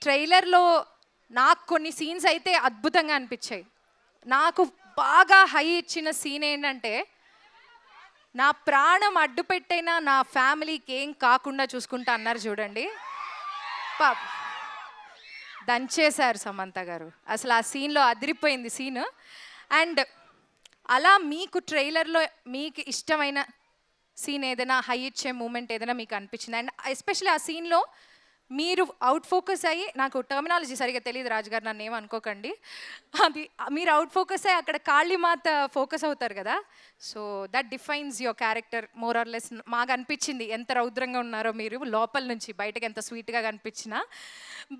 ట్రైలర్లో నాకు కొన్ని సీన్స్ అయితే అద్భుతంగా అనిపించాయి. నాకు బాగా హై ఇచ్చిన సీన్ ఏంటంటే, నా ప్రాణం అడ్డుపెట్టైనా నా ఫ్యామిలీకి ఏం కాకుండా చూసుకుంటా అన్నారు చూడండి. దంచేశారు సమంత గారు. అసలు ఆ సీన్లో అదిరిపోయింది సీన్. అండ్ అలా మీకు ట్రైలర్లో మీకు ఇష్టమైన సీన్ ఏదైనా హై ఇచ్చే మూమెంట్ ఏదైనా మీకు అనిపించింది? అండ్ ఎస్పెషల్లీ ఆ సీన్లో మీరు అవుట్ ఫోకస్ అయ్యి, నాకు టర్మినాలజీ సరిగా తెలియదు రాజుగారు, నన్ను ఏమనుకోకండి, అది మీరు అవుట్ ఫోకస్ అయ్యి అక్కడ కాళీమాత ఫోకస్ అవుతారు కదా, so that defines your character more or less. మాకు అనిపించింది ఎంత రౌద్రంగా ఉన్నారో మీరు, లోపల నుంచి బయటకు ఎంత స్వీట్గా కనిపించినా.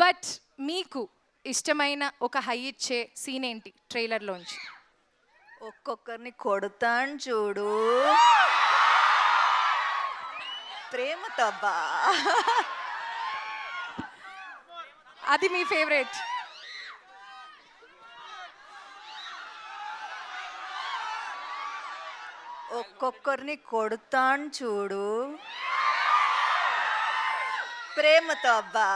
బట్ మీకు ఇష్టమైన ఒక హై ఇచ్చే సీన్ ఏంటి ట్రైలర్లోంచి? ఒక్కొక్కరిని కొడతాను చూడు, ప్రేమతో అబ్బా, అది మీ ఫేవరెట్? ఒక్కొక్కరిని కొడతాను చూడు, ప్రేమతో అబ్బా.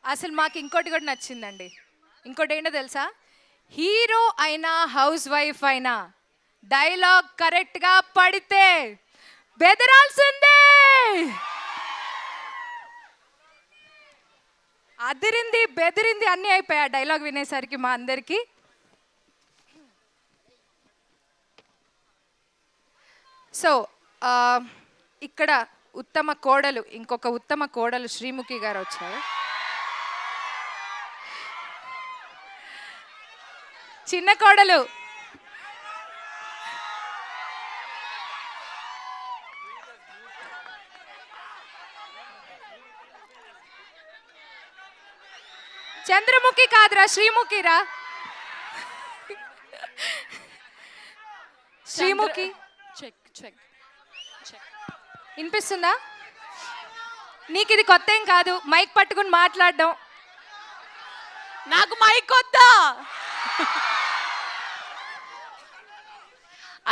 అసలు మాకు ఇంకోటి కూడా నచ్చిందండి. ఇంకోటి ఏంటో తెలుసా? హీరో అయినా హౌస్ వైఫ్ అయినా డైలాగ్ కరెక్ట్గా పడితే బెదరాల్సిందే. అదిరింది బెదిరింది అన్నీ అయిపోయాయి డైలాగ్ వినేసరికి మా అందరికీ. సో ఇక్కడ ఉత్తమ కోడలు, ఇంకొక ఉత్తమ కోడలు శ్రీముఖి గారు వచ్చారు. చిన్న కోడలు చంద్రముఖి కాదురా, శ్రీముఖిరా. Sreemukhi check check check. వినిపిస్తుందా? నీకు ఇది కొత్త ఏం కాదు, మైక్ పట్టుకుని మాట్లాడడం. నాకు మైక్ వద్దా?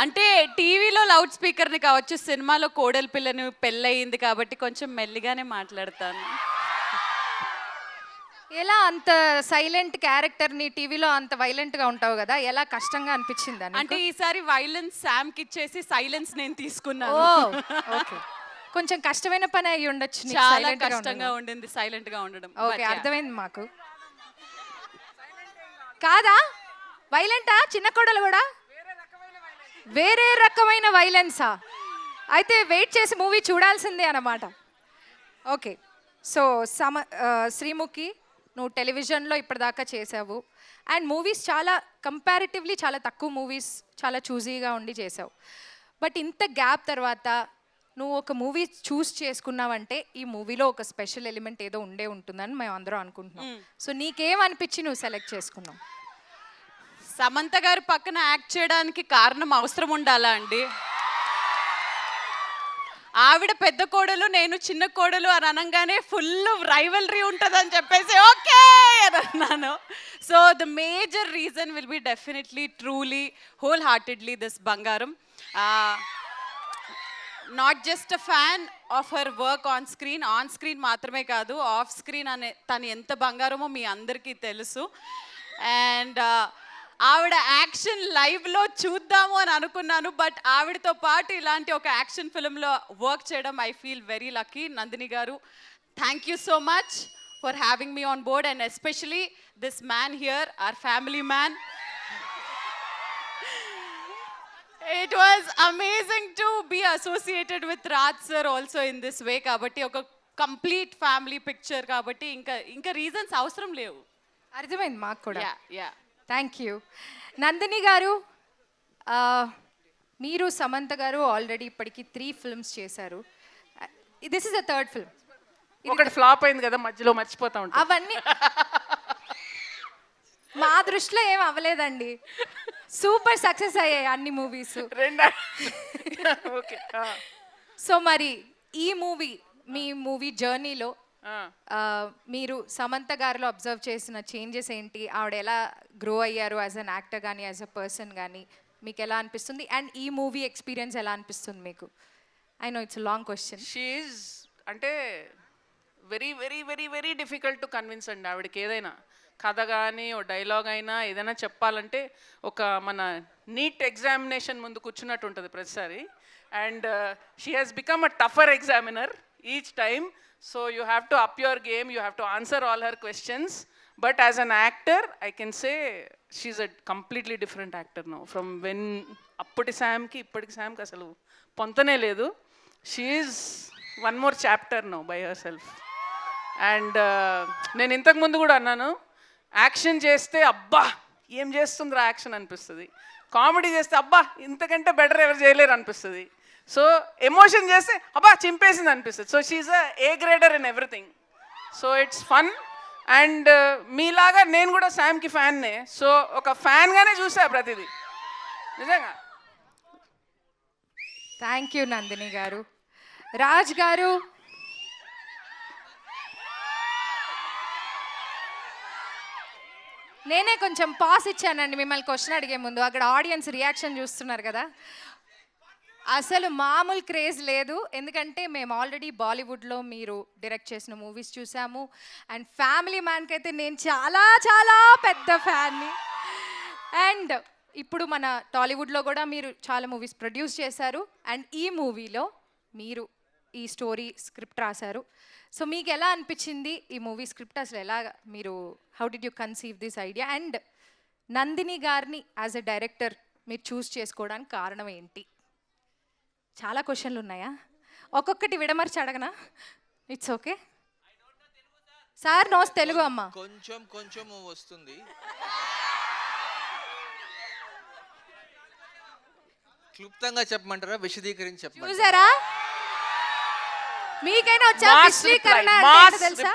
అంటే టీవీలో లౌడ్ స్పీకర్ని కావచ్చు, సినిమాలో కోడలి పిల్లని పెళ్ళయింది కాబట్టి కొంచెం మెల్లిగానే మాట్లాడతాను. ఎలా అంత సైలెంట్ క్యారెక్టర్ని టీవీలో అంత వైలెంట్గా ఉంటావు కదా, ఎలా కష్టంగా అనిపించింది? అంటే ఈసారి వైలెన్స్ శామ్కి ఇచ్చేసి సైలెన్స్ నేను తీసుకున్నాను. ఓకే, కొంచెం కష్టమైన పని అయ్యి ఉండొచ్చు. చాలా కష్టంగా ఉండింది సైలెంట్ గా ఉండడం. ఓకే, అర్థమైంది మాకు. కాదా వైలెంటా చిన్న కోడలు కూడా? వేరే రకమైన వైలెన్సా? అయితే వెయిట్ చేసి మూవీ చూడాల్సిందే అన్నమాట. ఓకే, సో శ్రీముఖి, నువ్వు టెలివిజన్లో ఇప్పటిదాకా చేసావు అండ్ మూవీస్ చాలా కంపారిటివ్లీ చాలా తక్కువ మూవీస్ చాలా చూజీగా ఉండి చేసావు. బట్ ఇంత గ్యాప్ తర్వాత నువ్వు ఒక మూవీ చూస్ చేసుకున్నావంటే ఈ మూవీలో ఒక స్పెషల్ ఎలిమెంట్ ఏదో ఉండే ఉంటుందని మేము అందరం అనుకుంటున్నాం. సో నీకేమనిపించి నువ్వు సెలెక్ట్ చేసుకున్నావు? సమంత గారు పక్కన యాక్ట్ చేయడానికి కారణం అవసరం ఉండాలా అండి? ఆవిడ పెద్ద కోడలు, నేను చిన్న కోడలు అని అనగానే ఫుల్ రైవల్రీ ఉంటుందని చెప్పేసి ఓకే అని అన్నాను. So the major reason will be definitely truly whole heartedly this బంగారం. Not just a fan of her work on screen మాత్రమే కాదు, ఆఫ్ స్క్రీన్ అనే తను ఎంత బంగారమో మీ అందరికీ తెలుసు. అండ్ ఆవిడ యాక్షన్ లైవ్లో చూద్దాము అని అనుకున్నాను, బట్ ఆవిడతో పాటు ఇలాంటి ఒక యాక్షన్ ఫిల్మ్లో వర్క్ చేయడం I feel very lucky. Nandini garu, thank you so much for having me on board and especially this man here, our family man. It was amazing to be associated with Raj sir also in this way. కాబట్టి ఒక complete family picture కాబట్టి ఇంకా reasons అవసరం లేవు. అర్థమైంది మాకు కూడా. Yeah thank you. Nandini గారు, మీరు సమంత గారు ఆల్రెడీ ఇప్పటికి 3 ఫిల్మ్స్ చేశారు. This is the third film. ఒకటి ఫ్లాప్ అయింది కదా, మధ్యలో మర్చిపోతా ఉంటాం. అవన్నీ మా దృష్టిలో ఏం అవ్వలేదండి, సూపర్ సక్సెస్ అయ్యాయి అన్ని మూవీస్. సో మరి ఈ మూవీ, మీ మూవీ జర్నీలో మీరు సమంత గారిలో అబ్జర్వ్ చేసిన చేంజెస్ ఏంటి? ఆవిడ ఎలా గ్రో అయ్యారు యాజ్ అన్ యాక్టర్ కానీ యాజ్ అ పర్సన్ కానీ మీకు ఎలా అనిపిస్తుంది? అండ్ ఈ మూవీ ఎక్స్పీరియన్స్ ఎలా అనిపిస్తుంది మీకు? I know it's long question. She అంటే very very very very difficult to convince అండి ఆవిడకి ఏదైనా కథ కానీ ఓ డైలాగ్ అయినా ఏదైనా చెప్పాలంటే ఒక మన నీట్ ఎగ్జామినేషన్ ముందు కూర్చున్నట్టు ఉంటుంది ప్రతిసారి. And she has become a tougher examiner each time. So you have to up your game, you have to answer all her questions. But as an actor I can say she's a completely different actor now from when అప్పటి శామ్కి ఇప్పటికి శామ్కి అసలు పొంతనే లేదు. She's one more chapter now by herself. And నేను ఇంతకుముందు కూడా అన్నాను, యాక్షన్ చేస్తే అబ్బా ఏం చేస్తుందిరా యాక్షన్ అనిపిస్తుంది, కామెడీ చేస్తే అబ్బా ఇంతకంటే బెటర్ ఎవరు చేయలేరు అనిపిస్తుంది, సో ఎమోషన్ చేస్తే అబ్బా చింపేసింది అనిపిస్తుంది. So she's A grader in everything. So it's fun. And మీలాగా నేను కూడా శామ్కి ఫ్యాన్నే. సో ఒక ఫ్యాన్గానే చూసా ప్రతిదీ నిజంగా. థ్యాంక్ యూ నందిని గారు. రాజ్ గారు, నేనే కొంచెం పాస్ ఇచ్చానండి మిమ్మల్ని క్వశ్చన్ అడిగే ముందు. అక్కడ ఆడియన్స్ రియాక్షన్ చూస్తున్నారు కదా, అసలు మామూలు క్రేజ్ లేదు. ఎందుకంటే మేము ఆల్రెడీ బాలీవుడ్లో మీరు డైరెక్ట్ చేసిన మూవీస్ చూసాము. అండ్ ఫ్యామిలీ మ్యాన్కి అయితే నేను చాలా చాలా పెద్ద ఫ్యాన్ని. అండ్ ఇప్పుడు మన టాలీవుడ్లో కూడా మీరు చాలా మూవీస్ ప్రొడ్యూస్ చేశారు. అండ్ ఈ మూవీలో మీరు ఈ స్టోరీ స్క్రిప్ట్ రాశారు. సో మీకు ఎలా అనిపించింది ఈ మూవీ స్క్రిప్ట్? అసలు ఎలా మీరు how did you conceive this idea? And Nandini గారిని యాజ్ ఎ డైరెక్టర్ మీరు చూస్ చేసుకోవడానికి కారణం ఏంటి? చాలా క్వశ్చన్లు ఉన్నాయా? ఒక్కొక్కటి విడమర్చి అడగనా? It's okay sir. Knows Telugu అమ్మ కొంచెం కొంచెం వస్తుంది. క్లుప్తంగా చెప్పమంటారా, విశదీకరించి చెప్పమంటారా? చూసారా? మీకైనా వచ్చా విశ్లీకరణ అంటే ఏంటో తెలుసా?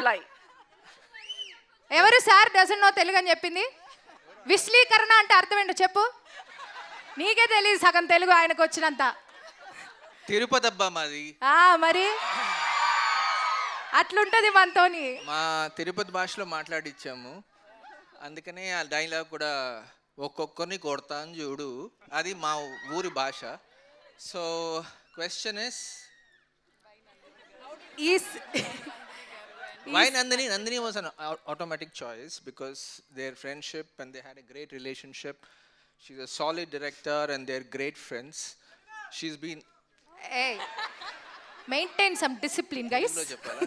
ఎవరు సార్ డజన్ నో తెలుగు అని చెప్పింది? విశ్లీకరణ అంటే అర్థం ఏంటో చెప్పు. నీకే తెలియదు సగం తెలుగు ఆయనకు వచ్చినంత. తిరుపతి అబ్బా మాది. మరి అట్లుంటది మనతోని. మా తిరుపతి భాషలో మాట్లాడిచ్చాము, అందుకనే ఆ డైలాగ్ కూడా ఒక్కొక్కరిని కొడతాను చూడు, అది మా ఊరి భాష. So question is why Nandini? Nandini was an automatic choice because their friendship and they had a great relationship. She's a solid director and they're great friends. She's been maintain some discipline guys. చెప్పాలా?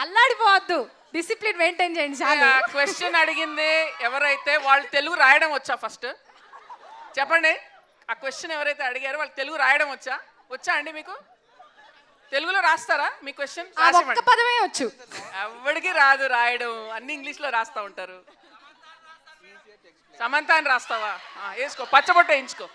అల్లాడిపోవద్దు, discipline maintain చేయండి చాలు. Question అడిగింది ఎవరైతే వాళ్ళు తెలుగు రాయడం వచ్చా? First చెప్పండి. ఆ క్వశ్చన్ ఎవరైతే అడిగారో వాళ్ళు తెలుగు రాయడం వచ్చా అండి? మీకు తెలుగులో రాస్తారా మీ క్వశ్చన్? ఒక్క పదమే వచ్చు. ఎవరికి రాదు రాయడం, అన్ని ఇంగ్లీష్లో రాస్తూ ఉంటారు. సమంత అని రాస్తావా? వేసుకో, పచ్చబొట్ట వేయించుకో.